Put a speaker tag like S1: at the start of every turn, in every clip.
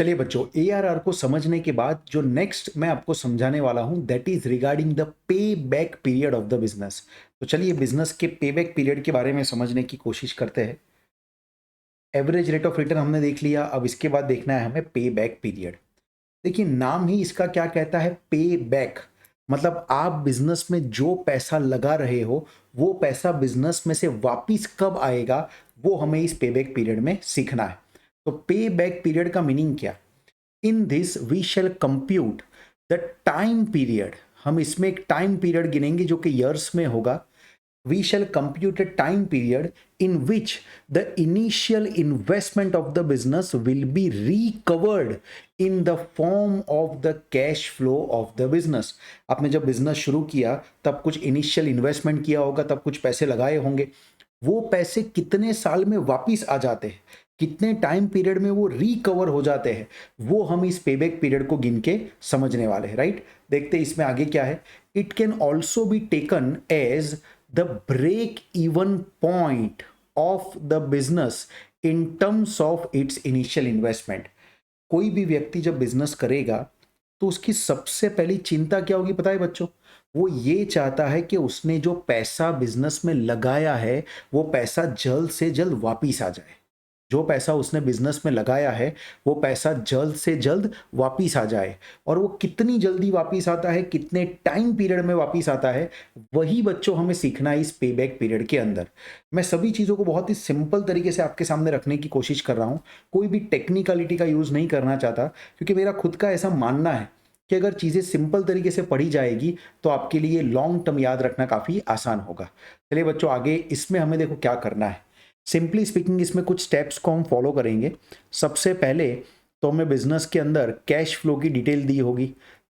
S1: चलिए बच्चों, एआरआर को समझने के बाद जो नेक्स्ट मैं आपको समझाने वाला हूं that is regarding the pay back period of the business. तो चलिए बिजनेस के पे बैक पीरियड के बारे में समझने की कोशिश करते हैं। एवरेज रेट ऑफ रिटर्न हमने देख लिया, अब इसके बाद देखना है हमें पे बैक पीरियड। देखिए नाम ही इसका क्या कहता है, पे बैक। मतलब आप बिजनेस में जो पैसा लगा रहे हो वो पैसा बिजनेस में से वापिस कब आएगा, वो हमें इस पे बैक पीरियड में सीखना है। तो पे बैक पीरियड का मीनिंग क्या? In this we shall compute the time period. हम इसमें एक टाइम पीरियड गिनेंगे जो कि ईयर्स में होगा। we shall compute a time period in which the initial investment of the business will be recovered in the form of the cash flow of the business। आपने जब business शुरू किया तब कुछ इनिशियल इन्वेस्टमेंट किया होगा, तब कुछ पैसे लगाए होंगे। वो पैसे कितने साल में वापिस आ जाते हैं, कितने टाइम पीरियड में वो रिकवर हो जाते हैं, वो हम इस पेबैक पीरियड को गिन के समझने वाले हैं। राइट, देखते हैं इसमें आगे क्या है। It can also be taken as the break even point of the business in terms of its initial investment. कोई भी व्यक्ति जब बिजनेस करेगा तो उसकी सबसे पहली चिंता क्या होगी पता है बच्चों? वो ये चाहता है कि उसने जो पैसा बिजनेस में लगाया है वो पैसा जल्द से जल्द वापिस आ जाए। जो पैसा उसने बिजनेस में लगाया है वो पैसा जल्द से जल्द वापिस आ जाए। और वो कितनी जल्दी वापिस आता है, कितने टाइम पीरियड में वापिस आता है, वही बच्चों हमें सीखना है इस पे बैक पीरियड के अंदर। मैं सभी चीज़ों को बहुत ही सिंपल तरीके से आपके सामने रखने की कोशिश कर रहा हूँ, कोई भी टेक्निकलिटी का यूज़ नहीं करना चाहता, क्योंकि मेरा खुद का ऐसा मानना है कि अगर चीज़ें सिंपल तरीके से पढ़ी जाएगी तो आपके लिए लॉन्ग टर्म याद रखना काफ़ी आसान होगा। चलिए बच्चों आगे इसमें हमें देखो क्या करना है। सिंपली स्पीकिंग इसमें कुछ स्टेप्स को हम फॉलो करेंगे। सबसे पहले तो हमें बिजनेस के अंदर कैश फ्लो की डिटेल दी होगी,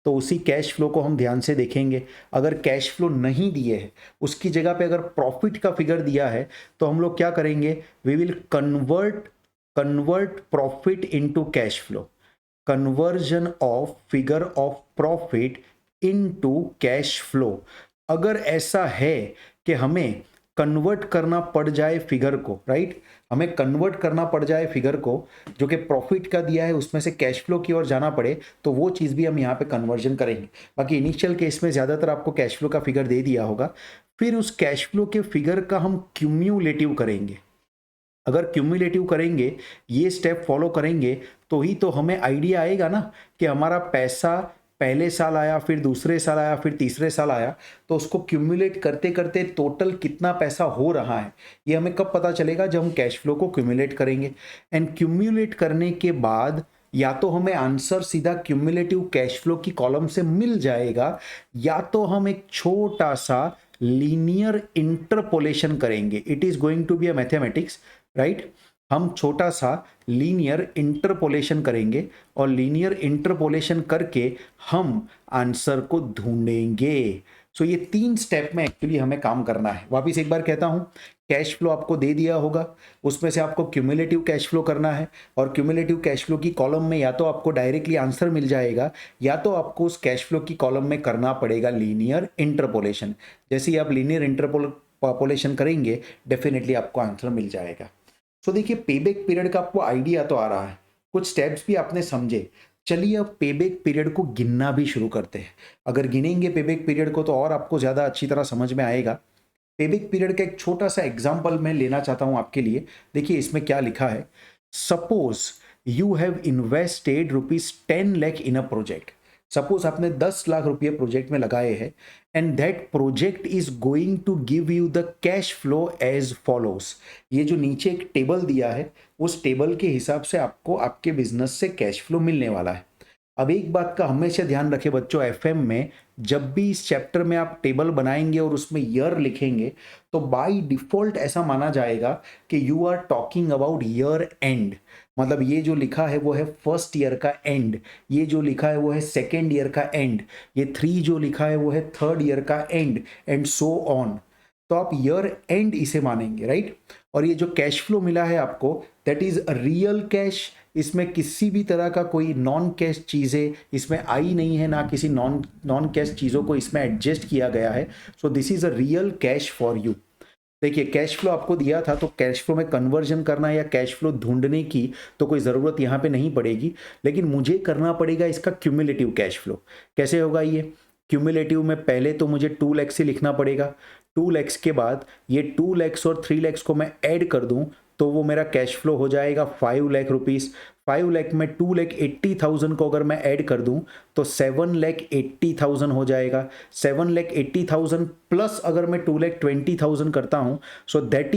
S1: तो उसी कैश फ्लो को हम ध्यान से देखेंगे। अगर कैश फ्लो नहीं दिए है, उसकी जगह पे अगर प्रॉफिट का फिगर दिया है, तो हम लोग क्या करेंगे, we will convert profit into cash flow. Conversion of figure of profit into cash flow. अगर ऐसा है कि हमें कन्वर्ट करना पड़ जाए फिगर को, राइट, हमें कन्वर्ट करना पड़ जाए फिगर को जो कि प्रॉफिट का दिया है उसमें से कैश फ्लो की ओर जाना पड़े, तो वो चीज़ भी हम यहाँ पे कन्वर्जन करेंगे। बाकी इनिशियल केस में ज़्यादातर आपको कैश फ्लो का फिगर दे दिया होगा, फिर उस कैश फ्लो के फिगर का हम क्यूम्यूलेटिव करेंगे। अगर क्यूमुलेटिव करेंगे, ये स्टेप फॉलो करेंगे, तो ही तो हमें आइडिया आएगा ना कि हमारा पैसा पहले साल आया, फिर दूसरे साल आया, फिर तीसरे साल आया, तो उसको क्यूमुलेट करते करते टोटल कितना पैसा हो रहा है ये हमें कब पता चलेगा, जब हम कैश फ्लो को क्यूमुलेट करेंगे। एंड क्यूमुलेट करने के बाद या तो हमें आंसर सीधा क्यूमुलेटिव कैश फ्लो की कॉलम से मिल जाएगा, या तो हम एक छोटा सा लीनियर इंटरपोलेशन करेंगे। It is going to be a mathematics, right. हम छोटा सा लीनियर इंटरपोलेशन करेंगे और लीनियर इंटरपोलेशन करके हम आंसर को ढूंढेंगे। सो ये 3 स्टेप में एक्चुअली हमें काम करना है। वापिस एक बार कहता हूं, कैश फ्लो आपको दे दिया होगा, उसमें से आपको क्यूमुलेटिव कैश फ्लो करना है, और क्यूमुलेटिव कैश फ्लो की कॉलम में या तो आपको डायरेक्टली आंसर मिल जाएगा, या तो आपको उस कैश फ्लो की कॉलम में करना पड़ेगा लीनियर इंटरपोलेशन। जैसे ही आप लीनियर इंटरपोलेशन करेंगे डेफिनेटली आपको आंसर मिल जाएगा। तो देखिए पेबैक पीरियड का आपको आइडिया तो आ रहा है, कुछ स्टेप्स भी आपने समझे। चलिए अब पेबैक पीरियड को गिनना भी शुरू करते हैं। अगर गिनेंगे पेबैक पीरियड को तो और आपको ज़्यादा अच्छी तरह समझ में आएगा। पेबैक पीरियड का एक छोटा सा एग्जाम्पल मैं लेना चाहता हूं आपके लिए। देखिए इसमें क्या लिखा है। Suppose you have invested ₹10 lakh in a project. Suppose आपने 10 लाख रुपये प्रोजेक्ट में लगाए हैं, and that project is going to give you the cash flow as follows. ये जो नीचे एक टेबल दिया है, उस टेबल के हिसाब से आपको आपके बिजनेस से कैश फ्लो मिलने वाला है। अब एक बात का हमेशा ध्यान रखें बच्चों, एफएम में जब भी इस चैप्टर में आप टेबल बनाएंगे और उसमें ईयर लिखेंगे, तो बाय डिफॉल्ट ऐसा माना जाएगा कि you are talking about year end. मतलब ये जो लिखा है वो है फर्स्ट ईयर का एंड, ये जो लिखा है वो है सेकेंड ईयर का एंड, ये 3 जो लिखा है वो है थर्ड ईयर का एंड सो ऑन। तो आप ईयर एंड इसे मानेंगे, राइट। और ये जो कैश फ्लो मिला है आपको, दैट इज रियल कैश। इसमें किसी भी तरह का कोई नॉन कैश चीज़ें इसमें आई नहीं है, ना किसी नॉन कैश चीज़ों को इसमें एडजस्ट किया गया है। सो this is a real cash for you. देखिए कैश फ्लो आपको दिया था, तो कैश फ्लो में कन्वर्जन करना या कैश फ्लो ढूंढने की तो कोई ज़रूरत यहाँ पे नहीं पड़ेगी, लेकिन मुझे करना पड़ेगा इसका क्यूमुलेटिव कैश फ्लो। कैसे होगा ये क्यूमुलेटिव में? पहले तो मुझे 2 लाख से लिखना पड़ेगा, 2 लाख के बाद ये 2 लाख और 3 लाख को मैं ऐड कर दूं तो वो मेरा कैश फ्लो हो जाएगा 5 लाख रुपीस। 5 लाख में 2,80,000 को अगर मैं ऐड कर दूं तो 7,80,000 हो जाएगा। 7,80,000 प्लस अगर मैं 2,20,000 करता हूं, so that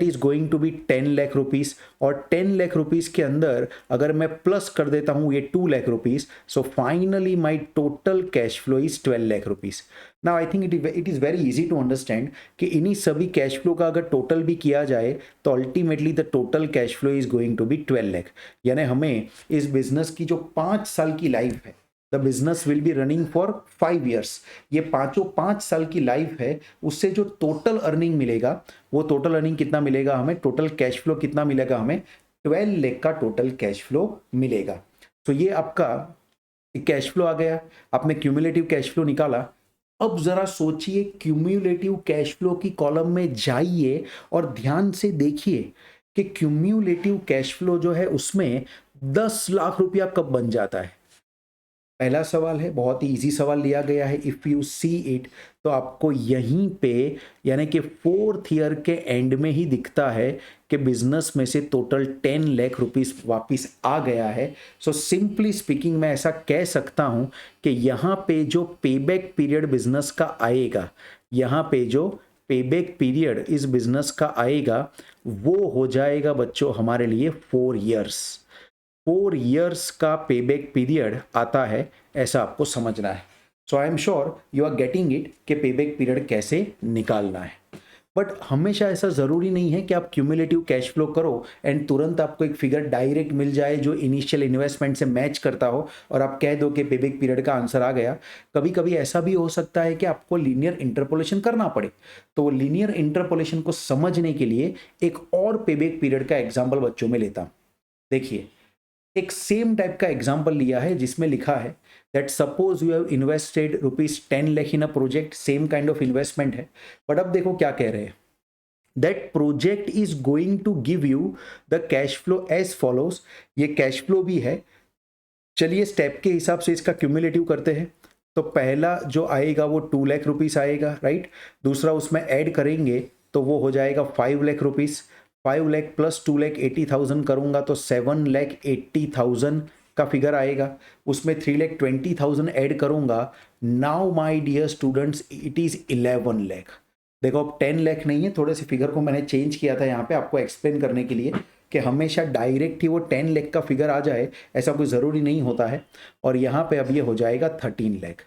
S1: is going to be 10 lakh rupees. और 10 लाख रुपीस के अंदर अगर मैं प्लस कर देता हूं ये 2 lakh rupees, so finally my total cash flow is 12 lakh rupees. Now I think it is very easy to understand कि इन्हीं सभी कैश फ्लो का अगर टोटल भी किया जाए तो ultimately the total cash flow is going to be 12 lakh. यानी हमें इस बिजनेस की जो 5 साल की लाइफ है, the business will be running for 5 years, ये 5 साल की लाइफ है, उससे जो टोटल अर्निंग मिलेगा वो टोटल अर्निंग कितना मिलेगा हमें, टोटल कैश फ्लो कितना मिलेगा हमें, 12 लाख का टोटल कैश फ्लो मिलेगा। तो ये आपका कैश फ्लो आ गया, आपने क्यूमुलेटिव कैश फ्लो निकाला। अब जरा सोचिए क्यूम्यूलेटिव कैश फ्लो की कॉलम में जाइए और ध्यान से देखिए कि क्यूम्यूलेटिव कैश फ्लो जो है उसमें 10 लाख रुपया कब बन जाता है। पहला सवाल है, बहुत ही इजी सवाल लिया गया है, इफ यू सी इट तो आपको यहीं पे यानी कि 4th ईयर के एंड में ही दिखता है कि बिजनेस में से टोटल 10 लाख रुपीस वापिस आ गया है। सो सिंपली स्पीकिंग मैं ऐसा कह सकता हूं कि यहाँ पे जो पेबैक पीरियड बिजनेस का आएगा, यहाँ पे जो पेबैक पीरियड इस बिजनेस का आएगा वो हो जाएगा बच्चों हमारे लिए 4 ईयर्स। 4 ईयर्स का पेबैक पीरियड आता है, ऐसा आपको समझना है। So I am sure you are getting it कि पेबैक पीरियड कैसे निकालना है। बट हमेशा ऐसा ज़रूरी नहीं है कि आप क्यूमुलेटिव कैश फ्लो करो एंड तुरंत आपको एक फिगर डायरेक्ट मिल जाए जो इनिशियल इन्वेस्टमेंट से मैच करता हो और आप कह दो कि पेबैक पीरियड का आंसर आ गया। कभी कभी ऐसा भी हो सकता है कि आपको लीनियर इंटरपोलेशन करना पड़े। तो वो लीनियर इंटरपोलेशन को समझने के लिए एक और पेबैक पीरियड का एग्जाम्पल बच्चों में लेता हूँ। देखिए एक सेम टाइप का एग्जाम्पल लिया है जिसमें लिखा है that suppose you have invested ₹10 lakh in a project, same kind of investment है। बट अब देखो क्या कह रहे हैं, that project is going to give you the cash flow as follows. ये कैश फ्लो भी है, चलिए स्टेप के हिसाब से इसका क्यूमुलेटिव करते हैं। तो पहला जो आएगा वो 2 लाख रुपीस आएगा, राइट। दूसरा उसमें ऐड करेंगे तो वो हो जाएगा 5 लाख रुपीस। 5 लाख प्लस 2,80,000 करूंगा तो 7,80,000 का फिगर आएगा। उसमें 3,20,000 ऐड करूंगा। Now my dear students it is 11 lakh. देखो अब 10 लाख नहीं है, थोड़े से फिगर को मैंने चेंज किया था यहाँ पे आपको एक्सप्लेन करने के लिए कि हमेशा डायरेक्ट ही वो 10 लाख का फिगर आ जाए ऐसा कोई ज़रूरी नहीं होता है। और यहाँ पे अब ये हो जाएगा 13 लाख।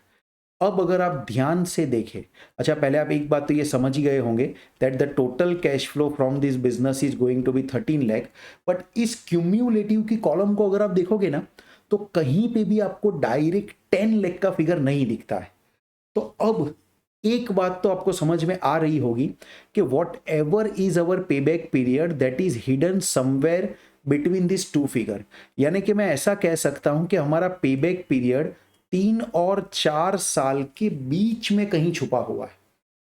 S1: अब अगर आप ध्यान से देखें, अच्छा पहले आप एक बात तो ये समझ ही गए होंगे that the total cash flow from this business is going to be 13 lakh. But इस क्यूम्यूलेटिव की कॉलम को अगर आप देखोगे ना तो कहीं पे भी आपको डायरेक्ट 10 लाख का फिगर नहीं दिखता है। तो अब एक बात तो आपको समझ में आ रही होगी कि whatever is our payback period that is hidden somewhere between this two figure. यानी कि मैं ऐसा कह सकता हूं कि हमारा पेबैक पीरियड 3 और 4 साल के बीच में कहीं छुपा हुआ है।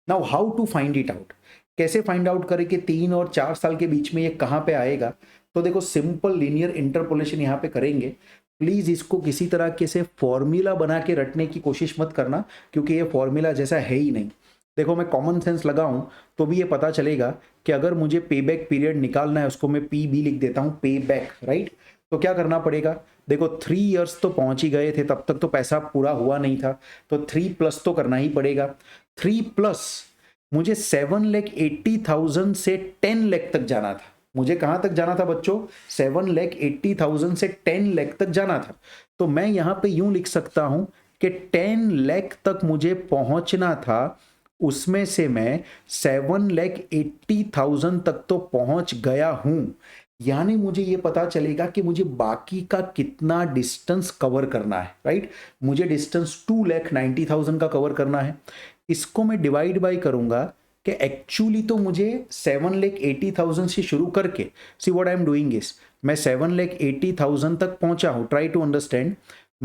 S1: Now how to find it out, कैसे फाइंड आउट करें कि 3 और 4 साल के बीच में ये कहां पे आएगा। तो देखो सिंपल लीनियर इंटरपोलेशन यहां पे करेंगे। प्लीज इसको किसी तरह के से फॉर्मूला बना के रटने की कोशिश मत करना क्योंकि ये फॉर्मूला जैसा है ही नहीं। देखो मैं कॉमन सेंस लगाऊं तो भी ये पता चलेगा कि अगर मुझे पेबैक पीरियड निकालना है उसको मैं PB लिख देता हूं, पे बैक, राइट। तो क्या करना पड़ेगा, देखो 3 इयर्स तो पहुंच ही गए थे, तब तक तो पैसा पूरा हुआ नहीं था, तो 3 प्लस तो करना ही पड़ेगा। 3 प्लस मुझे 7,80,000 से 10 लाख तक जाना था। मुझे कहां तक जाना था बच्चों, 7,80,000 से 10 लाख तक जाना था। तो मैं यहां पे यूं लिख सकता हूं कि 10 लाख तक मुझे पहुंचना था, उसमें से मैं 7,80,000 तक तो पहुंच गया हूं। यानी मुझे ये पता चलेगा कि मुझे बाकी का कितना डिस्टेंस कवर करना है, राइट। मुझे डिस्टेंस 2,90,000 का कवर करना है। इसको मैं डिवाइड बाय करूंगा कि एक्चुअली तो मुझे 7,80,000 से शुरू करके, see what I am doing is, मैं 7,80,000 तक पहुंचा हूं। ट्राई टू अंडरस्टैंड,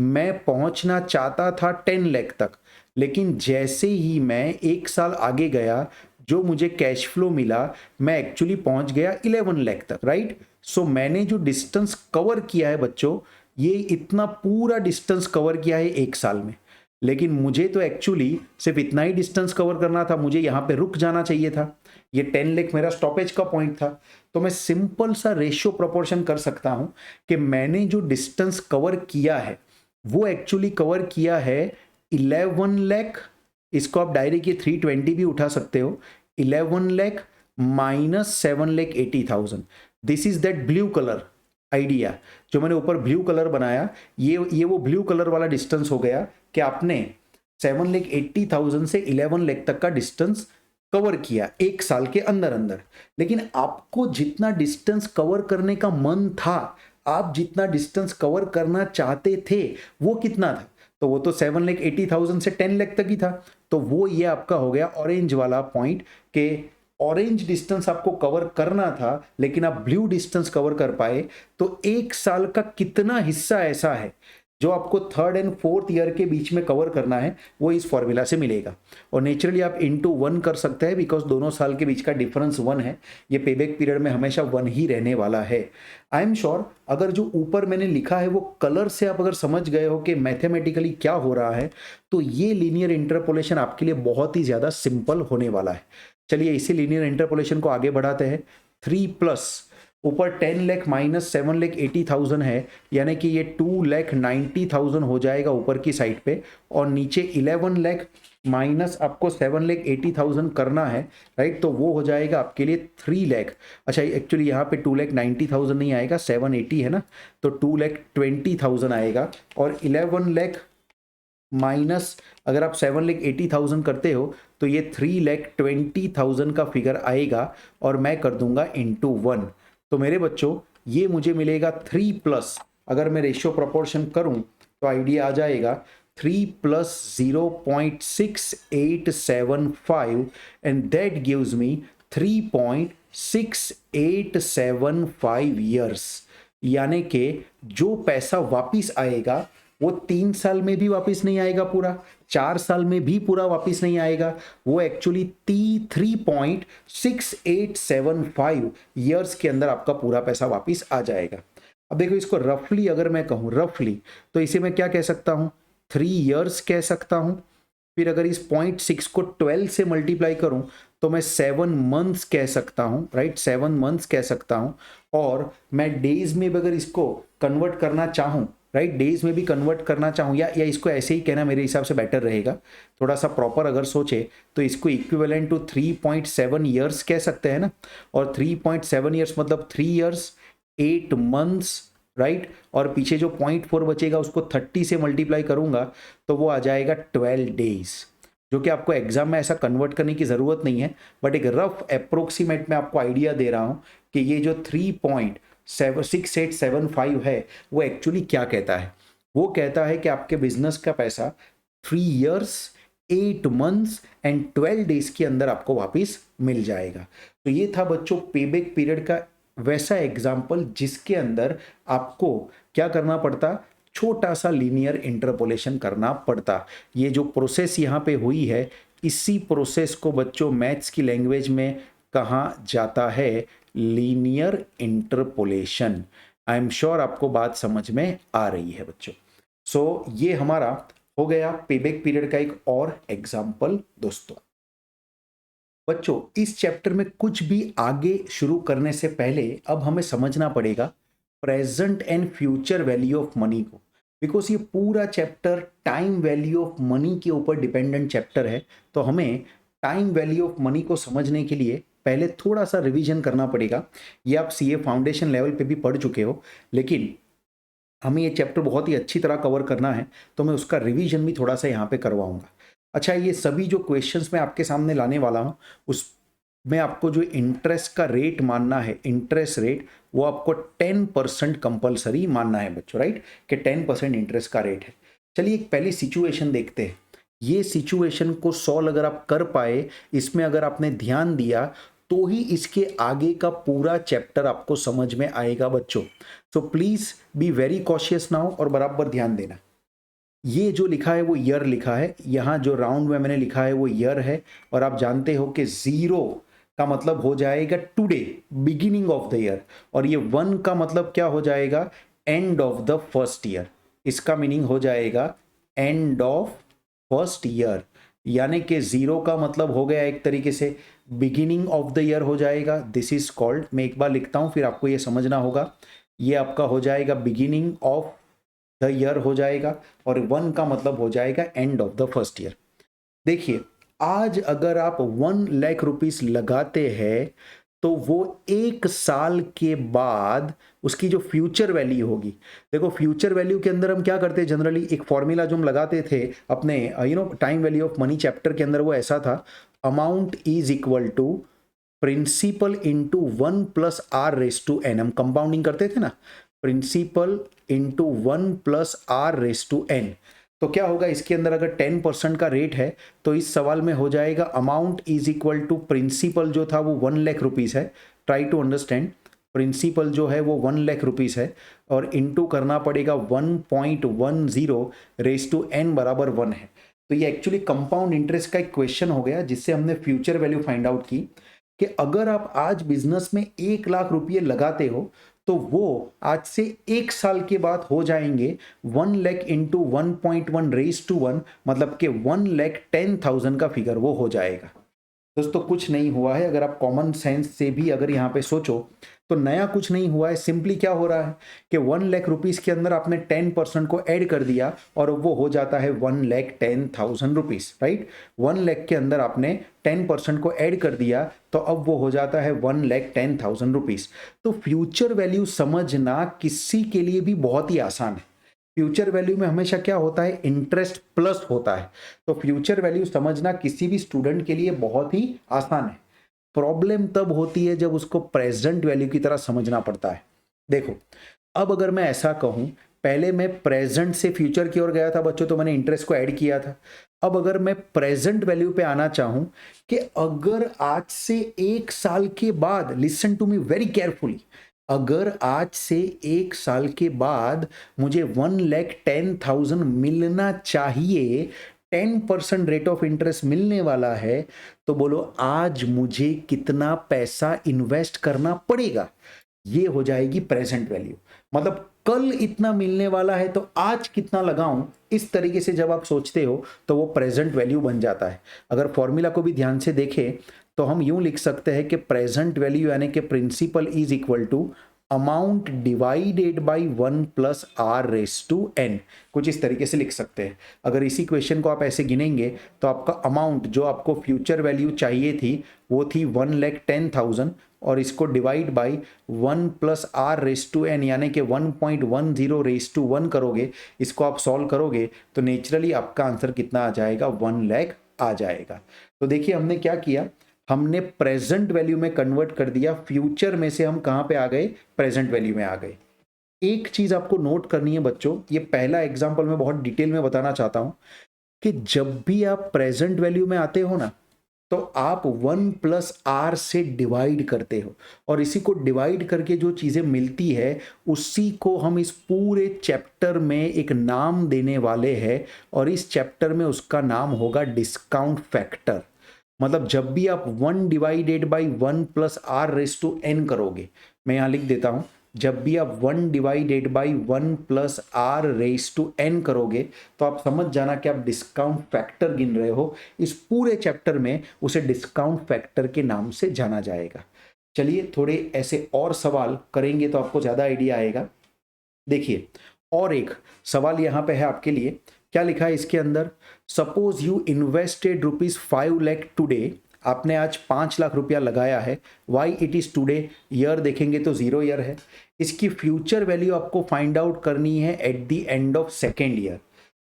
S1: मैं पहुंचना चाहता था 10 लाख तक, लेकिन जैसे ही मैं 1 साल आगे गया जो मुझे कैश फ्लो मिला, मैं एक्चुअली पहुंच गया 11 लाख तक, राइट। सो मैंने जो डिस्टेंस कवर किया है बच्चों, ये इतना पूरा डिस्टेंस कवर किया है 1 साल में। लेकिन मुझे तो एक्चुअली सिर्फ इतना ही डिस्टेंस कवर करना था, मुझे यहाँ पे रुक जाना चाहिए था। ये 10 लाख मेरा स्टॉपेज का पॉइंट था। तो मैं सिंपल सा रेशियो प्रोपोर्शन कर सकता हूँ कि मैंने जो डिस्टेंस कवर किया है वो एक्चुअली कवर किया है 11 लाख। इसको आप डायरेक्ट ये 320 भी उठा सकते हो। 11 lakh minus 7,80,000, this is that blue colour idea जो मैंने ऊपर ब्लू कलर बनाया। ये वो ब्लू कलर वाला डिस्टेंस हो गया कि आपने 7,80,000 से 11 लाख तक का डिस्टेंस कवर किया 1 साल के अंदर अंदर। लेकिन आपको जितना डिस्टेंस कवर करने का मन था, आप जितना डिस्टेंस कवर करना चाहते थे, वो कितना था? तो वो तो 7,80,000 से 10 लाख तक ही था। तो वो ये आपका हो गया ऑरेंज वाला पॉइंट के ऑरेंज डिस्टेंस आपको कवर करना था लेकिन आप ब्लू डिस्टेंस कवर कर पाए। तो 1 साल का कितना हिस्सा ऐसा है जो आपको 3rd and 4th ईयर के बीच में कवर करना है, वो इस फॉर्मूला से मिलेगा। और नेचुरली आप इंटू 1 कर सकते हैं बिकॉज दोनों साल के बीच का डिफरेंस 1 है। ये पेबैक पीरियड में हमेशा 1 ही रहने वाला है। आई एम श्योर अगर जो ऊपर मैंने लिखा है वो कलर से आप अगर समझ गए हो कि मैथमेटिकली क्या हो रहा है, तो ये लीनियर इंटरपोलेशन आपके लिए बहुत ही ज़्यादा सिंपल होने वाला है। चलिए इसी लीनियर इंटरपोलेशन को आगे बढ़ाते हैं। 3 प्लस ऊपर 10 लाख माइनस 7,80,000 है, यानी कि ये 2,90,000 हो जाएगा ऊपर की साइड पे, और नीचे 11 लाख माइनस आपको 7,80,000 करना है, राइट। तो वो हो जाएगा आपके लिए 3 लाख। अच्छा एक्चुअली यहाँ पे 2,90,000 नहीं आएगा, 780 है ना, तो 2,20,000 आएगा। और 11 लाख माइनस अगर आप 7,80,000 करते हो तो ये 3,20,000 का फिगर आएगा, और मैं कर दूंगा इंटू 1। तो मेरे बच्चों ये मुझे मिलेगा 3 प्लस, अगर मैं रेशियो प्रोपोर्शन करूं तो आइडिया आ जाएगा 3 plus 0.6875 and that gives me 3.6875 years. यानी कि जो पैसा वापिस आएगा वो 3 साल में भी वापस नहीं आएगा पूरा, 4 साल में भी पूरा वापस नहीं आएगा, वो एक्चुअली 3.6875 ईयर्स के अंदर आपका पूरा पैसा वापस आ जाएगा। अब देखो इसको रफली अगर मैं कहूँ रफली, तो इसे मैं क्या कह सकता हूँ, 3 ईयर्स कह सकता हूँ। फिर अगर इस 0.6 को 12 से मल्टीप्लाई करूँ तो मैं 7 मंथ्स कह सकता हूँ, राइट, 7 मंथ्स कह सकता हूँ। और मैं डेज में अगर इसको कन्वर्ट करना चाहूँ, राइट, डेज में भी कन्वर्ट करना चाहूँ, या इसको ऐसे ही कहना मेरे हिसाब से बेटर रहेगा, थोड़ा सा प्रॉपर अगर सोचे तो इसको इक्विवेलेंट टू 3.7 ईयर्स कह सकते हैं ना। और 3.7 ईयर्स मतलब 3 ईयर्स 8 मंथ्स, राइट। और पीछे जो 0.4 बचेगा उसको 30 से मल्टीप्लाई करूंगा तो वो आ जाएगा 12 डेज, जो कि आपको एग्जाम में ऐसा कन्वर्ट करने की ज़रूरत नहीं है, बट एक रफ अप्रोक्सीमेट मैं आपको आइडिया दे रहा हूँ कि ये जो 3.6875 है वो एक्चुअली क्या कहता है। वो कहता है कि आपके बिजनेस का पैसा 3 ईयर्स 8 मंथ्स एंड 12 डेज के अंदर आपको वापस मिल जाएगा। तो ये था बच्चों पेबैक पीरियड का वैसा एग्जाम्पल जिसके अंदर आपको क्या करना पड़ता, छोटा सा लीनियर इंटरपोलेशन करना पड़ता। ये जो प्रोसेस यहाँ पे हुई है, इसी प्रोसेस को बच्चों मैथ्स की लैंग्वेज में कहा जाता है linear interpolation. I am sure आपको बात समझ में आ रही है बच्चों। सो ये हमारा हो गया पेबैक पीरियड का एक और एग्जाम्पल दोस्तों। बच्चों इस चैप्टर में कुछ भी आगे शुरू करने से पहले अब हमें समझना पड़ेगा present and future value of money को, बिकॉज ये पूरा chapter time value of money के ऊपर डिपेंडेंट चैप्टर है। तो हमें टाइम वैल्यू ऑफ मनी को समझने के लिए पहले थोड़ा सा रिवीजन करना पड़ेगा। ये आप सीए फाउंडेशन लेवल पे भी पढ़ चुके हो, लेकिन हमें ये चैप्टर बहुत ही अच्छी तरह कवर करना है, तो मैं उसका रिवीजन भी थोड़ा सा यहाँ पे करवाऊंगा। अच्छा, ये सभी जो क्वेश्चंस मैं आपके सामने लाने वाला हूँ उसमें आपको जो इंटरेस्ट का रेट मानना है, इंटरेस्ट रेट, वो आपको 10% कंपलसरी मानना है बच्चों, राइट, कि 10% इंटरेस्ट का रेट है। चलिए एक पहली सिचुएशन देखते हैं। ये सिचुएशन को सॉल्व अगर आप कर पाए, इसमें अगर आपने ध्यान दिया, तो ही इसके आगे का पूरा चैप्टर आपको समझ में आएगा बच्चों। So please be very cautious now और बराबर ध्यान देना। ये जो लिखा है वो ईयर लिखा है, यहाँ जो राउंड में मैंने लिखा है वो ईयर है, और आप जानते हो कि 0 का मतलब हो जाएगा today, beginning of the year, और ये 1 का मतलब क्या हो जाएगा, end of the first year. इसका मीनिंग हो जाएगा एंड ऑफ फर्स्ट ईयर, यानी कि 0 का मतलब हो गया एक तरीके से बिगिनिंग ऑफ द ईयर हो जाएगा। दिस इज कॉल्ड, मैं एक बार लिखता हूं फिर आपको ये समझना होगा, ये आपका हो जाएगा बिगिनिंग ऑफ द ईयर हो जाएगा, और 1 का मतलब हो जाएगा end of the first year. देखिए, आज अगर आप 1 लाख रुपीस लगाते हैं तो वो 1 साल के बाद उसकी जो फ्यूचर वैल्यू होगी, देखो फ्यूचर वैल्यू के अंदर हम क्या करते हैं जनरली, एक फॉर्मूला जो हम लगाते थे अपने time value of money chapter के अंदर, वो ऐसा था, amount is equal to principal into 1 + r⁻n, हम कंपाउंडिंग करते थे ना, प्रिंसिपल इंटू 1 + r⁻n। तो क्या होगा इसके अंदर, अगर 10% का रेट है तो इस सवाल में हो जाएगा amount is equal to principal जो था वो 1 लाख रुपीस है, ट्राई टू अंडरस्टैंड, प्रिंसिपल जो है वो 1 लाख रुपीस है, और इंटू करना पड़ेगा 1.10 बराबर 1 है। तो ये एक्चुअली कंपाउंड इंटरेस्ट का एक क्वेश्चन हो गया, जिससे हमने फ्यूचर वैल्यू फाइंड आउट की कि अगर आप आज बिजनेस में 1 लाख रुपये लगाते हो तो वो आज से 1 साल के बाद हो जाएंगे 1 लाख इंटू 1.1 मतलब कि 1,10,000 का फिगर वो हो जाएगा। दोस्तों कुछ नहीं हुआ है, अगर आप कॉमन सेंस से भी अगर यहाँ पे सोचो तो नया कुछ नहीं हुआ है। सिंपली क्या हो रहा है कि 1 लाख रुपीस के अंदर आपने 10% को ऐड कर दिया और वो हो जाता है 1,10,000 रुपीस, राइट। 1 लाख के अंदर आपने 10% को ऐड कर दिया तो अब वो हो जाता है 1,10,000 रुपीस। तो फ्यूचर वैल्यू समझना किसी के लिए भी बहुत ही आसान है। फ्यूचर वैल्यू में हमेशा क्या होता है, इंटरेस्ट प्लस होता है। तो फ्यूचर वैल्यू समझना किसी भी स्टूडेंट के लिए बहुत ही आसान है। प्रॉब्लम तब होती है जब उसको प्रेजेंट वैल्यू की तरह समझना पड़ता है। देखो, अब अगर मैं ऐसा कहूं, पहले मैं प्रेजेंट से फ्यूचर की ओर गया था बच्चों, तो मैंने इंटरेस्ट को ऐड किया था। अब अगर मैं प्रेजेंट वैल्यू पे आना चाहूं कि अगर आज से 1 साल के बाद, listen to me very carefully, अगर आज से 1 साल के बाद मुझे 1,10,000 मिलना चाहिए, 10% रेट ऑफ इंटरेस्ट मिलने वाला है, तो बोलो आज मुझे कितना पैसा इन्वेस्ट करना पड़ेगा। ये हो जाएगी प्रेजेंट वैल्यू। मतलब कल इतना मिलने वाला है तो आज कितना लगाऊं, इस तरीके से जब आप सोचते हो तो वो प्रेजेंट वैल्यू बन जाता है। अगर फॉर्मूला को भी ध्यान से देखें तो हम यूं लिख सकते हैं कि प्रेजेंट वैल्यू यानी कि principal is equal to amount divided by 1 + r⁻n, कुछ इस तरीके से लिख सकते हैं। अगर इसी क्वेश्चन को आप ऐसे गिनेंगे तो आपका अमाउंट जो आपको फ्यूचर वैल्यू चाहिए थी वो थी 1,10,000, और इसको डिवाइड बाई 1 + r⁻n यानी कि 1.10 करोगे, इसको आप सॉल्व करोगे तो नेचुरली आपका आंसर कितना आ जाएगा, 1 लाख आ जाएगा। तो देखिए हमने क्या किया, हमने प्रेजेंट वैल्यू में कन्वर्ट कर दिया, फ्यूचर में से हम कहां पे आ गए, प्रेजेंट वैल्यू में आ गए। एक चीज आपको नोट करनी है बच्चों, ये पहला एग्जांपल मैं बहुत डिटेल में बताना चाहता हूं कि जब भी आप प्रेजेंट वैल्यू में आते हो ना, तो आप 1 + r से डिवाइड करते हो, और इसी को डिवाइड करके जो चीजें मिलती है उसी को हम इस पूरे चैप्टर में एक नाम देने वाले हैं, और इस चैप्टर में उसका नाम होगा डिस्काउंट फैक्टर। मतलब जब भी आप 1/1 + r⁻n करोगे, मैं यहां लिख देता हूं, जब भी आप 1/1 + r⁻n करोगे तो आप समझ जाना कि आप डिस्काउंट फैक्टर गिन रहे हो। इस पूरे चैप्टर में उसे डिस्काउंट फैक्टर के नाम से जाना जाएगा। चलिए थोड़े ऐसे और सवाल करेंगे तो आपको ज्यादा आइडिया आएगा। देखिए, और एक सवाल यहां पे है आपके लिए, क्या लिखा है इसके अंदर, suppose you invested ₹5 lakh today, आपने आज 5 लाख रुपया लगाया है, why it is today, year देखेंगे तो 0 ईयर है। इसकी फ्यूचर वैल्यू आपको फाइंड आउट करनी है at the end of second year.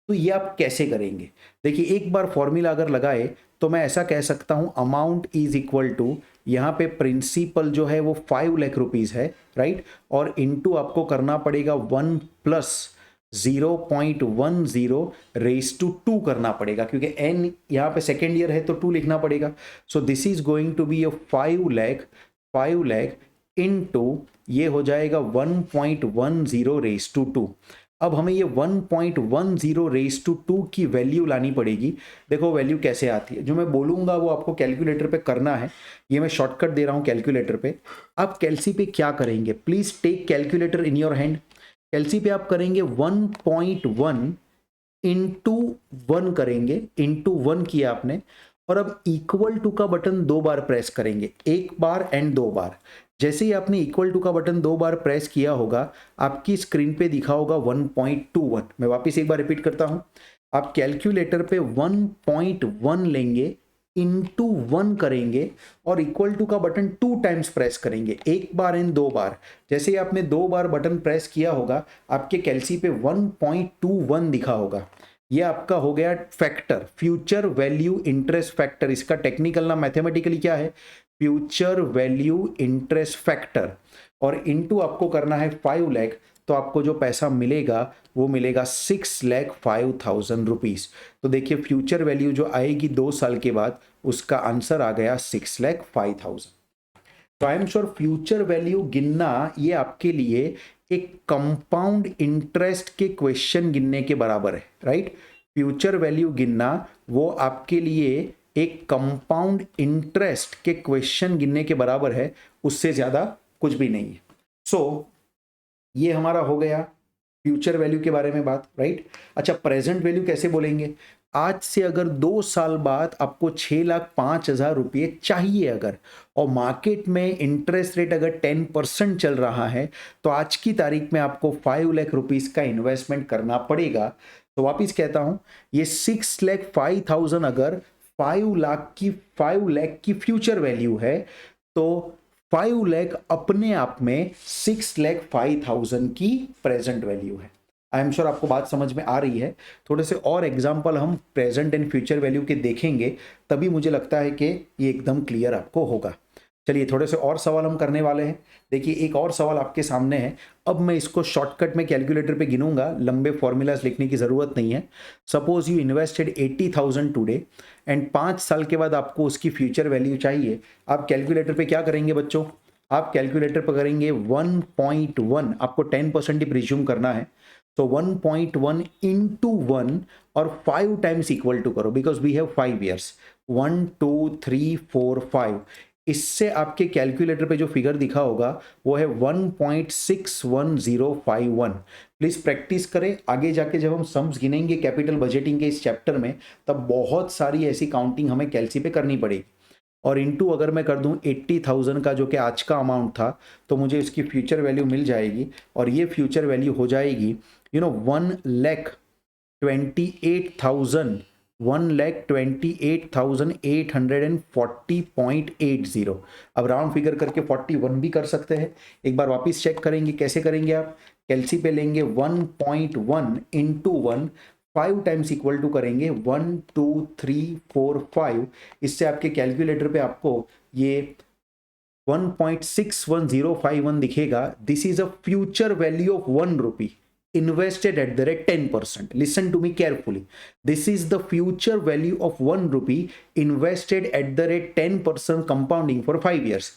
S1: तो ये आप कैसे करेंगे, देखिए एक बार फॉर्मूला अगर लगाए तो मैं ऐसा कह सकता हूं, अमाउंट इज इक्वल टू, यहाँ पे प्रिंसिपल जो है वो 5 लाख रुपीज है, राइट, और इनटू आपको करना पड़ेगा 1 + 0.10 करना पड़ेगा, क्योंकि n यहाँ पे सेकेंड ईयर है तो 2 लिखना पड़ेगा। So this is going to be 5 lakh into ये हो जाएगा 1.10 raised to 2। अब हमें ये 1.10 रेज टू 2 की वैल्यू लानी पड़ेगी। देखो वैल्यू कैसे आती है, जो मैं बोलूँगा वो आपको कैलकुलेटर पे करना है। ये मैं शॉर्टकट दे रहा हूँ कैलकुलेटर पे। आप कैलसी पे क्या करेंगे, please take calculator in your hand. कैलसी पे आप करेंगे 1.1 इंटू 1 करेंगे, इंटू 1 किया आपने, और अब इक्वल टू का बटन 2 बार प्रेस करेंगे, एक बार एंड 2 बार। जैसे ही आपने इक्वल टू का बटन 2 बार प्रेस किया होगा, आपकी स्क्रीन पे दिखा होगा 1.21। मैं वापस एक बार रिपीट करता हूं। आप कैलकुलेटर पे 1.1 लेंगे, इंटू 1 करेंगे और इक्वल टू का बटन 2 टाइम्स प्रेस करेंगे, एक बार एंड 2 बार। जैसे ही आपने 2 बार बटन प्रेस किया होगा, आपके कैलसी पे 1.21 दिखा होगा। ये आपका हो गया factor, future value interest factor. इसका टेक्निकल नाम मैथमेटिकली क्या है, फ्यूचर वैल्यू इंटरेस्ट फैक्टर। और इनटू आपको करना है 5 लाख, तो आपको जो पैसा मिलेगा वो मिलेगा 6,05,000 रुपीज। तो देखिए फ्यूचर वैल्यू जो आएगी 2 साल के बाद, उसका आंसर आ गया 6,05,000। तो आई एम श्योर फ्यूचर वैल्यू गिनना ये आपके लिए एक कंपाउंड इंटरेस्ट के क्वेश्चन गिनने के बराबर है, राइट। फ्यूचर वैल्यू गिनना वो आपके लिए एक कंपाउंड इंटरेस्ट के क्वेश्चन गिनने के बराबर है, उससे ज्यादा कुछ भी नहीं है। सो ये हमारा हो गया फ्यूचर वैल्यू के बारे में बात, राइट। अच्छा, प्रेजेंट वैल्यू कैसे बोलेंगे। आज से अगर 2 साल बाद आपको 6,05,000 रुपये चाहिए अगर, और मार्केट में इंटरेस्ट रेट अगर 10% चल रहा है, तो आज की तारीख में आपको 5 लाख रुपीस का इन्वेस्टमेंट करना पड़ेगा। तो वापिस कहता हूं, ये 6,05,000 अगर 5 लाख की फ्यूचर वैल्यू है, तो 5 लाख अपने आप में 6,05,000 की प्रेजेंट वैल्यू है। आई एम श्योर आपको बात समझ में आ रही है। थोड़े से और एग्जाम्पल हम प्रेजेंट एंड फ्यूचर वैल्यू के देखेंगे, तभी मुझे लगता है कि ये एकदम क्लियर आपको होगा। चलिए थोड़े से और सवाल हम करने वाले हैं। देखिए एक और सवाल आपके सामने है। अब मैं इसको शॉर्टकट में कैलकुलेटर पे गिनूंगा, लंबे फॉर्मूलाज लिखने की जरूरत नहीं है। Suppose you invested 80,000 today and 5 साल के बाद आपको उसकी फ्यूचर वैल्यू चाहिए। आप कैलकुलेटर पे क्या करेंगे बच्चों, आप कैलकुलेटर पर करेंगे 1.1, आपको 10% ही प्रिज्यूम करना है। तो 1.1 इंटू 1 और 5 टाइम्स इक्वल टू करो, बिकॉज वी हैव 5 ईयर्स, 1 2 3 4 5। इससे आपके कैलकुलेटर पे जो फिगर दिखा होगा वो है 1.61051। प्लीज प्रैक्टिस करें, आगे जाके जब हम सम्स गिनेंगे कैपिटल बजटिंग के इस चैप्टर में, तब बहुत सारी ऐसी काउंटिंग हमें कैलसी पे करनी पड़ेगी। और इनटू अगर मैं कर दूं 80,000 का, जो कि आज का अमाउंट था, तो मुझे इसकी फ्यूचर वैल्यू मिल जाएगी। और ये फ्यूचर वैल्यू हो जाएगी 1,28,840.80। अब राउंड फिगर करके 41 भी कर सकते हैं। एक बार वापस चेक करेंगे कैसे करेंगे। आप कैलसी पे लेंगे 1.1 इंटू 1, 5 टाइम्स इक्वल टू करेंगे 1 2 3 4 5। इससे आपके कैलकुलेटर पे आपको ये 1.61051 दिखेगा। This is a future value of 1 rupee invested at the rate 10%. Listen to me carefully. This is the future value of 1 rupee invested at the rate 10% compounding for 5 years.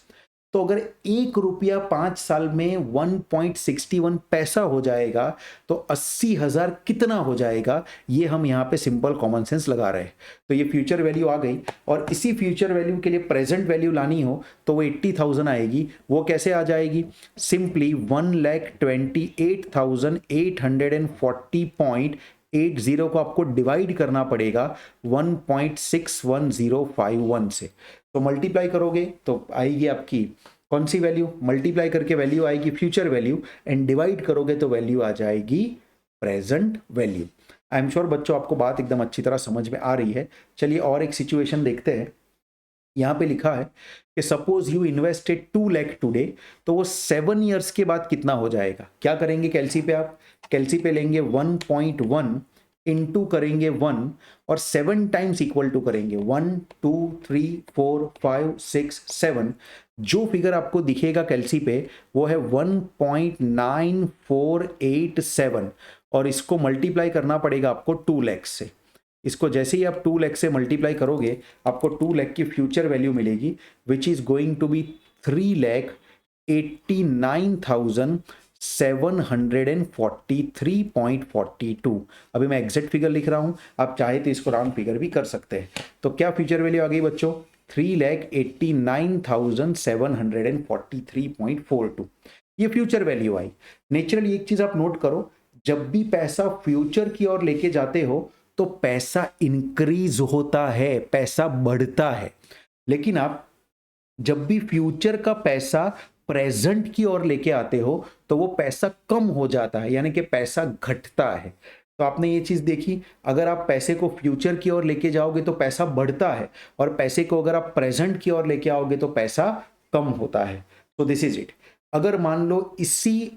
S1: तो अगर 1 रुपया 5 साल में 1.61 पैसा हो जाएगा, तो 80,000 कितना हो जाएगा, ये हम यहाँ पे सिंपल कॉमन सेंस लगा रहे हैं। तो ये फ्यूचर वैल्यू आ गई। और इसी फ्यूचर वैल्यू के लिए प्रेजेंट वैल्यू लानी हो तो वो 80,000 आएगी। वो कैसे आ जाएगी, सिंपली 1,28,840.80 को आपको डिवाइड करना पड़ेगा 1.61051 से। तो मल्टीप्लाई करोगे तो आएगी आपकी कौन सी वैल्यू, मल्टीप्लाई करके वैल्यू आएगी फ्यूचर वैल्यू, एंड डिवाइड करोगे तो वैल्यू आ जाएगी present value. I am sure बच्चों आपको बात एकदम अच्छी तरह समझ में आ रही है। चलिए और एक सिचुएशन देखते हैं। यहाँ पे लिखा है कि suppose you invested 2 lakh today, तो वो 7 ईयर्स के बाद कितना हो जाएगा। क्या करेंगे कैलसी पे, आप कैलसी पे लेंगे 1.1 इंटू करेंगे 1 और 7 टाइम्स इक्वल टू करेंगे 1 2 3 4 5 6 7। जो फिगर आपको दिखेगा कैलसी पे वो है 1.9487 और इसको मल्टीप्लाई करना पड़ेगा आपको 2 लाख से। इसको जैसे ही आप 2 लाख से मल्टीप्लाई करोगे आपको 2 लाख की फ्यूचर वैल्यू मिलेगी, which is going to be 3,89,000 743.42। अभी मैं एग्जैक्ट फिगर लिख रहा हूं, आप चाहे तो इसको राउंड फिगर भी कर सकते हैं। तो क्या फ्यूचर वैल्यू आ गई बच्चों? 3,89,743.42। ये फ्यूचर वैल्यू आई। नेचुरली एक चीज आप नोट करो, जब भी पैसा फ्यूचर की ओर लेके जाते हो तो पैसा इंक्रीज होता है, पैसा बढ़ता है। लेकिन आप जब भी फ्यूचर का पैसा प्रेजेंट की ओर लेके आते हो तो वो पैसा कम हो जाता है, यानी कि पैसा घटता है। तो आपने ये चीज देखी, अगर आप पैसे को फ्यूचर की ओर लेके जाओगे तो पैसा बढ़ता है, और पैसे को अगर आप प्रेजेंट की ओर लेके आओगे तो पैसा कम होता है। तो दिस इज इट। अगर मान लो इसी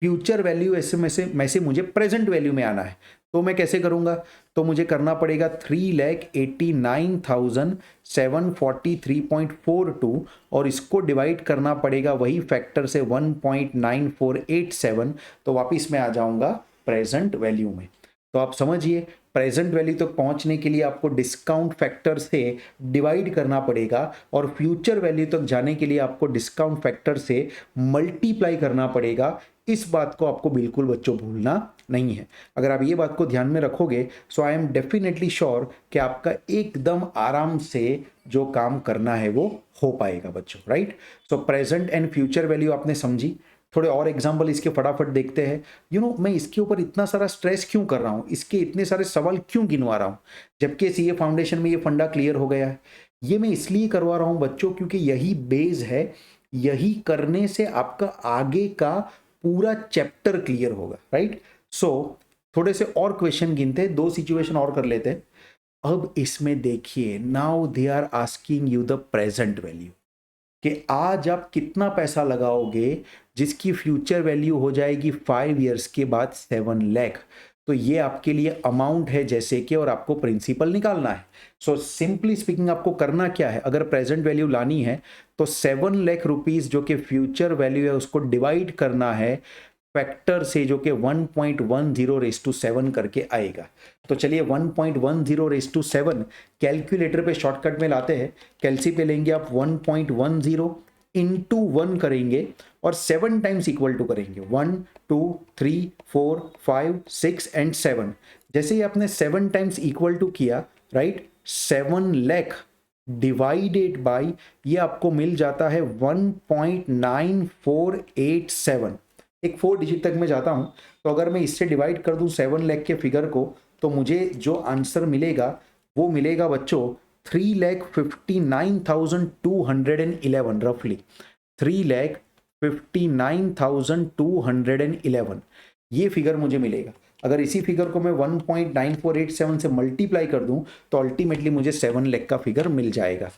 S1: फ्यूचर वैल्यू ऐसे में से मुझे प्रेजेंट वैल्यू में आना है, तो मैं कैसे करूंगा? तो मुझे करना पड़ेगा 3,89,743.42 और इसको डिवाइड करना पड़ेगा वही फैक्टर से 1.9487। तो वापिस मैं आ जाऊंगा प्रेजेंट वैल्यू में। तो आप समझिए, प्रेजेंट वैल्यू तक पहुंचने के लिए आपको डिस्काउंट फैक्टर से डिवाइड करना पड़ेगा, और फ्यूचर वैल्यू तक जाने के लिए आपको डिस्काउंट फैक्टर से मल्टीप्लाई करना पड़ेगा। इस बात को आपको बिल्कुल बच्चों भूलना नहीं है। अगर आप ये बात को ध्यान में रखोगे सो आई एम डेफिनेटली श्योर कि आपका एकदम आराम से जो काम करना है वो हो पाएगा बच्चों, right. So present and future value आपने समझी। थोड़े और एग्जाम्पल इसके फटाफट देखते हैं। मैं इसके ऊपर इतना सारा स्ट्रेस क्यों कर रहा हूँ, इसके इतने सारे सवाल क्यों गिनवा रहा हूँ, जबकि सीए फाउंडेशन में ये फंडा क्लियर हो गया है। ये मैं इसलिए करवा रहा हूँ बच्चों क्योंकि यही बेस है, यही करने से आपका आगे का पूरा चैप्टर क्लियर होगा, राइट। सो थोड़े से और क्वेश्चन गिनते हैं, 2 सिचुएशन और कर लेते हैं। अब इसमें देखिए, now they are asking you the present value, कि आज आप कितना पैसा लगाओगे जिसकी फ्यूचर वैल्यू हो जाएगी 5 इयर्स के बाद 7 लाख। तो ये आपके लिए अमाउंट है जैसे कि, और आपको प्रिंसिपल निकालना है। सो सिंपली स्पीकिंग आपको करना क्या है, अगर प्रेजेंट वैल्यू लानी है तो 7 लाख रुपीज जो कि फ्यूचर वैल्यू है उसको डिवाइड करना है फैक्टर से, जो कि 1.10 करके आएगा। तो चलिए 1.10 कैलकुलेटर पे शॉर्टकट में लाते हैं। कैलसी पे लेंगे आप 1.10 इंटू 1 करेंगे और 7 टाइम्स इक्वल टू करेंगे, 1 2 3 4 5 6 एंड 7। जैसे ही आपने 7 टाइम्स इक्वल टू किया, राइट, 7 लाख डिवाइडेड बाय, ये आपको मिल जाता है 1.9487। एक 4 डिजिट तक मैं जाता हूं, तो अगर मैं इससे डिवाइड कर दूं 7 लाख के फिगर को, तो मुझे जो आंसर मिलेगा वो मिलेगा बच्चों 3,59,211 रफली, 3,59,211 ये फिगर मुझे मिलेगा। अगर इसी फिगर को मैं 1.9487 से मल्टीप्लाई कर दूं तो अल्टीमेटली मुझे 7 लाख का फिगर मिल जाएगा।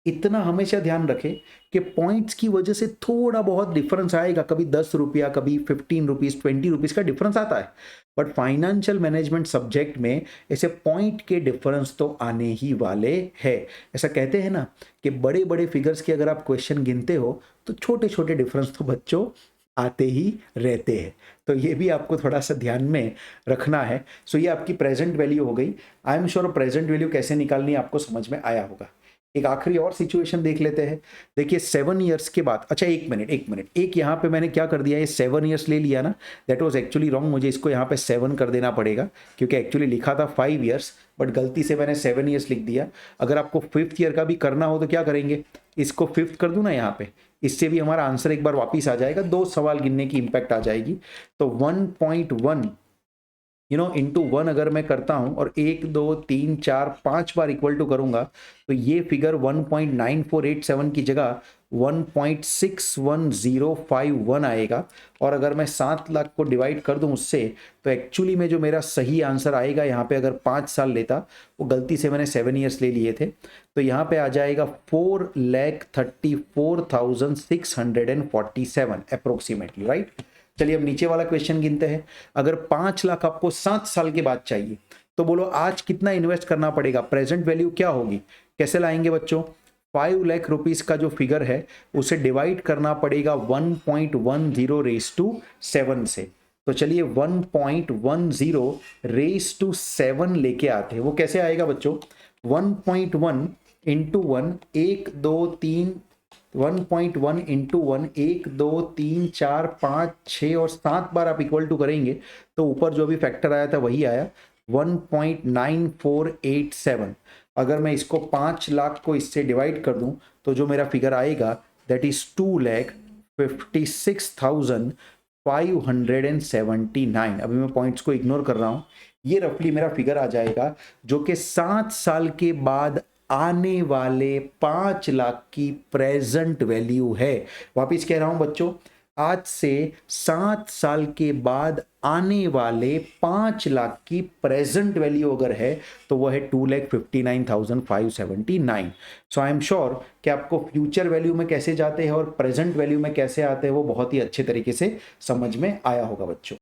S1: इतना हमेशा ध्यान रखें कि पॉइंट्स की वजह से थोड़ा बहुत डिफरेंस आएगा, कभी 10 रुपया, कभी 15 रुपीज, 20 रुपीज का डिफरेंस आता है, बट फाइनेंशियल मैनेजमेंट सब्जेक्ट में ऐसे पॉइंट के डिफरेंस तो आने ही वाले हैं। ऐसा कहते हैं ना कि बड़े बड़े फिगर्स के अगर आप क्वेश्चन गिनते हो तो छोटे छोटे डिफरेंस तो बच्चों आते ही रहते हैं। तो ये भी आपको थोड़ा सा ध्यान में रखना है। सो ये आपकी प्रेजेंट वैल्यू हो गई। आई एम श्योर प्रेजेंट वैल्यू कैसे निकालनी है आपको समझ में आया होगा। एक आखिरी और सिचुएशन देख लेते हैं। देखिए 7 इयर्स के बाद, अच्छा एक मिनट, एक यहाँ पे मैंने क्या कर दिया, ये 7 इयर्स ले लिया ना, दैट वाज एक्चुअली रॉन्ग। मुझे इसको यहाँ पे 7 कर देना पड़ेगा क्योंकि एक्चुअली लिखा था 5 इयर्स, बट गलती से मैंने 7 इयर्स लिख दिया। अगर आपको 5th ईयर का भी करना हो तो क्या करेंगे, इसको 5th कर दूं ना यहाँ पे, इससे भी हमारा आंसर एक बार वापिस आ जाएगा, 2 सवाल गिनने की इंपैक्ट आ जाएगी। तो 1.1 इंटू 1 अगर मैं करता हूं और 1 2 3 4 5 बार इक्वल टू करूंगा तो ये फिगर 1.9487 की जगह 1.61051 आएगा। और अगर मैं 7 लाख को डिवाइड कर दूं उससे, तो एक्चुअली में जो मेरा सही आंसर आएगा यहाँ पे, अगर 5 साल लेता, वो गलती से मैंने 7 इयर्स ले लिए थे, तो यहाँ पे आ जाएगा 4,34,647 अप्रोक्सीमेटली, राइट। चलिए अब नीचे वाला क्वेश्चन गिनते हैं। अगर 5 लाख आपको 7 साल के बाद चाहिए तो बोलो आज कितना इन्वेस्ट करना पड़ेगा, प्रेजेंट वैल्यू क्या होगी, कैसे लाएंगे बच्चों। 5 लाख रुपीस का जो फिगर है उसे डिवाइड करना पड़ेगा 1.10 से। तो चलिए 1.10 लेके आते हैं। वो कैसे आएगा बच्चों, 1.1 इंटू 1, 1 2 3 1.1 इंटू 1, 1 2 3 4 5 6 और 7 बार आप इक्वल टू करेंगे तो ऊपर जो भी फैक्टर आया था वही आया 1.9487। अगर मैं इसको 5 लाख को इससे डिवाइड कर दूं तो जो मेरा फिगर आएगा दैट इज 2,56,579। अभी मैं पॉइंट्स को इग्नोर कर रहा हूं। ये रफली मेरा फिगर आ जाएगा जो कि 7 साल के बाद आने वाले 5 लाख की प्रेजेंट वैल्यू है। वापिस कह रहा हूं बच्चों, आज से 7 साल के बाद आने वाले 5 लाख की प्रेजेंट वैल्यू अगर है तो वह है 2,59,579। सो आई एम श्योर कि आपको फ्यूचर वैल्यू में कैसे जाते हैं और प्रेजेंट वैल्यू में कैसे आते हैं वो बहुत ही अच्छे तरीके से समझ में आया होगा बच्चों।